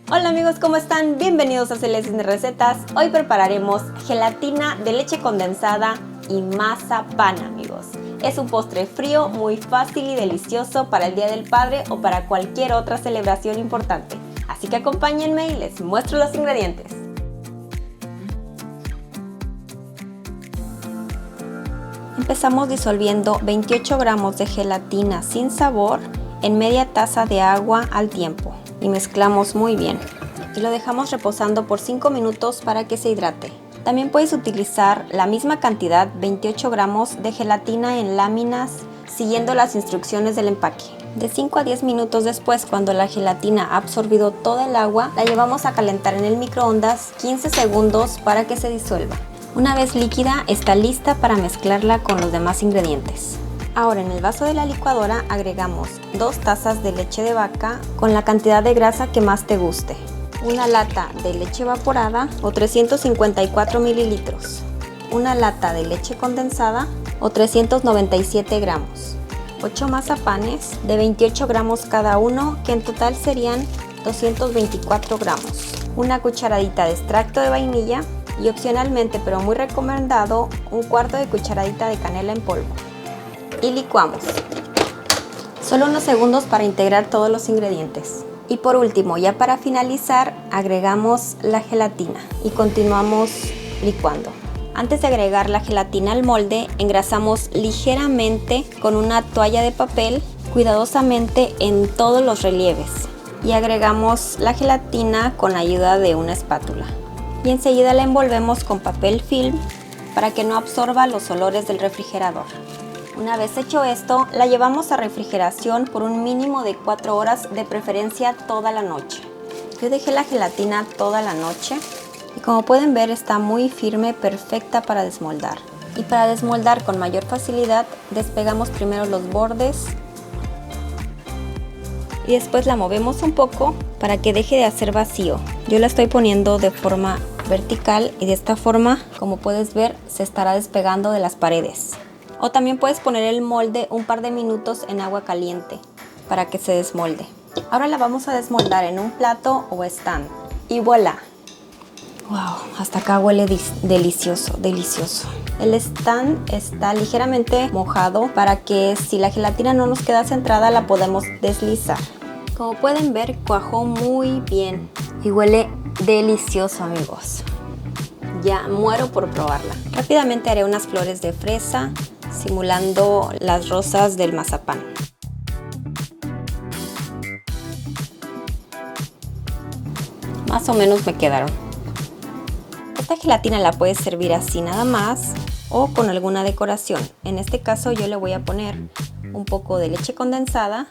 Hola amigos, ¿cómo están? Bienvenidos a Celestin Recetas. Hoy prepararemos gelatina de leche condensada y mazapán, amigos. Es un postre frío, muy fácil y delicioso para el Día del Padre o para cualquier otra celebración importante. Así que acompáñenme y les muestro los ingredientes. Empezamos disolviendo 28 gramos de gelatina sin sabor en media taza de agua al tiempo y mezclamos muy bien. Y lo dejamos reposando por 5 minutos para que se hidrate. También puedes utilizar la misma cantidad, 28 gramos de gelatina en láminas, siguiendo las instrucciones del empaque. De 5 a 10 minutos después, cuando la gelatina ha absorbido toda el agua, la llevamos a calentar en el microondas 15 segundos para que se disuelva. Una vez líquida, está lista para mezclarla con los demás ingredientes. Ahora en el vaso de la licuadora agregamos 2 tazas de leche de vaca con la cantidad de grasa que más te guste, una lata de leche evaporada o 354 mililitros, una lata de leche condensada o 397 gramos, 8 mazapanes de 28 gramos cada uno, que en total serían 224 gramos, una cucharadita de extracto de vainilla y opcionalmente, pero muy recomendado, un cuarto de cucharadita de canela en polvo. Y licuamos. Solo unos segundos para integrar todos los ingredientes. Y por último, ya para finalizar, agregamos la gelatina y continuamos licuando. Antes de agregar la gelatina al molde, engrasamos ligeramente con una toalla de papel, cuidadosamente en todos los relieves. Y agregamos la gelatina con la ayuda de una espátula. Y enseguida la envolvemos con papel film para que no absorba los olores del refrigerador. Una vez hecho esto, la llevamos a refrigeración por un mínimo de 4 horas, de preferencia toda la noche. Yo dejé la gelatina toda la noche y como pueden ver está muy firme, perfecta para desmoldar. Y para desmoldar con mayor facilidad, despegamos primero los bordes y después la movemos un poco para que deje de hacer vacío. Yo la estoy poniendo de forma vertical y de esta forma, como puedes ver, se estará despegando de las paredes. O también puedes poner el molde un par de minutos en agua caliente para que se desmolde. Ahora la vamos a desmoldar en un plato o stand. Y voilà. Wow, hasta acá huele delicioso, delicioso. El stand está ligeramente mojado para que si la gelatina no nos queda centrada la podemos deslizar. Como pueden ver, cuajó muy bien y huele delicioso, amigos. Ya muero por probarla. Rápidamente haré unas flores de fresa simulando las rosas del mazapán. Más o menos me quedaron. Esta gelatina la puedes servir así nada más o con alguna decoración. En este caso yo le voy a poner un poco de leche condensada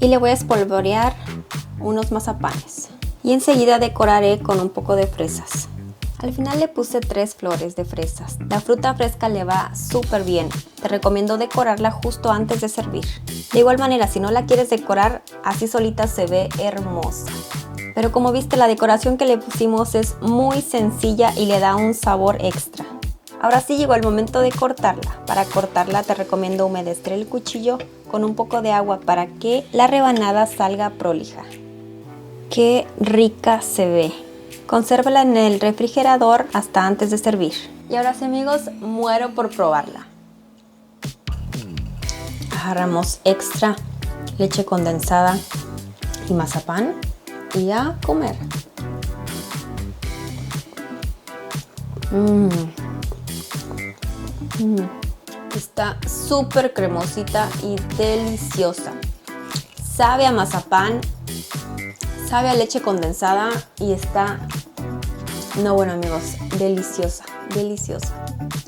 y le voy a espolvorear unos mazapanes. Y enseguida decoraré con un poco de fresas. Al final le puse 3 flores de fresas. La fruta fresca le va súper bien. Te recomiendo decorarla justo antes de servir. De igual manera, si no la quieres decorar, así solita se ve hermosa. Pero como viste, la decoración que le pusimos es muy sencilla y le da un sabor extra. Ahora sí llegó el momento de cortarla. Para cortarla te recomiendo humedecer el cuchillo con un poco de agua para que la rebanada salga prolija. ¡Qué rica se ve! Consérvala en el refrigerador hasta antes de servir. Y ahora sí, amigos, muero por probarla. Agarramos extra leche condensada y mazapán y a comer. Está súper cremosita y deliciosa. Sabe a mazapán, sabe a leche condensada y está... No, bueno amigos, deliciosa, deliciosa.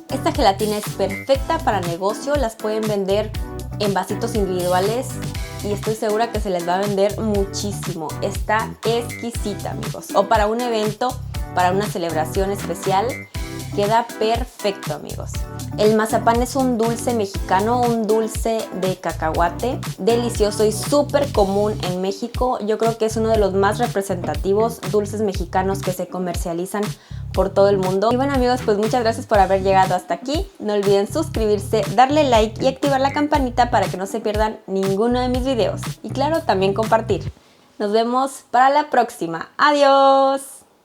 Esta gelatina es perfecta para negocio, las pueden vender en vasitos individuales y estoy segura que se les va a vender muchísimo. Está exquisita, amigos. O para un evento, para una celebración especial, queda perfecto, amigos. El mazapán es un dulce mexicano, un dulce de cacahuate, delicioso y súper común en México. Yo creo que es uno de los más representativos dulces mexicanos que se comercializan por todo el mundo. Y bueno amigos, pues muchas gracias por haber llegado hasta aquí. No olviden suscribirse, darle like y activar la campanita para que no se pierdan ninguno de mis videos. Y claro, también compartir. Nos vemos para la próxima. ¡Adiós!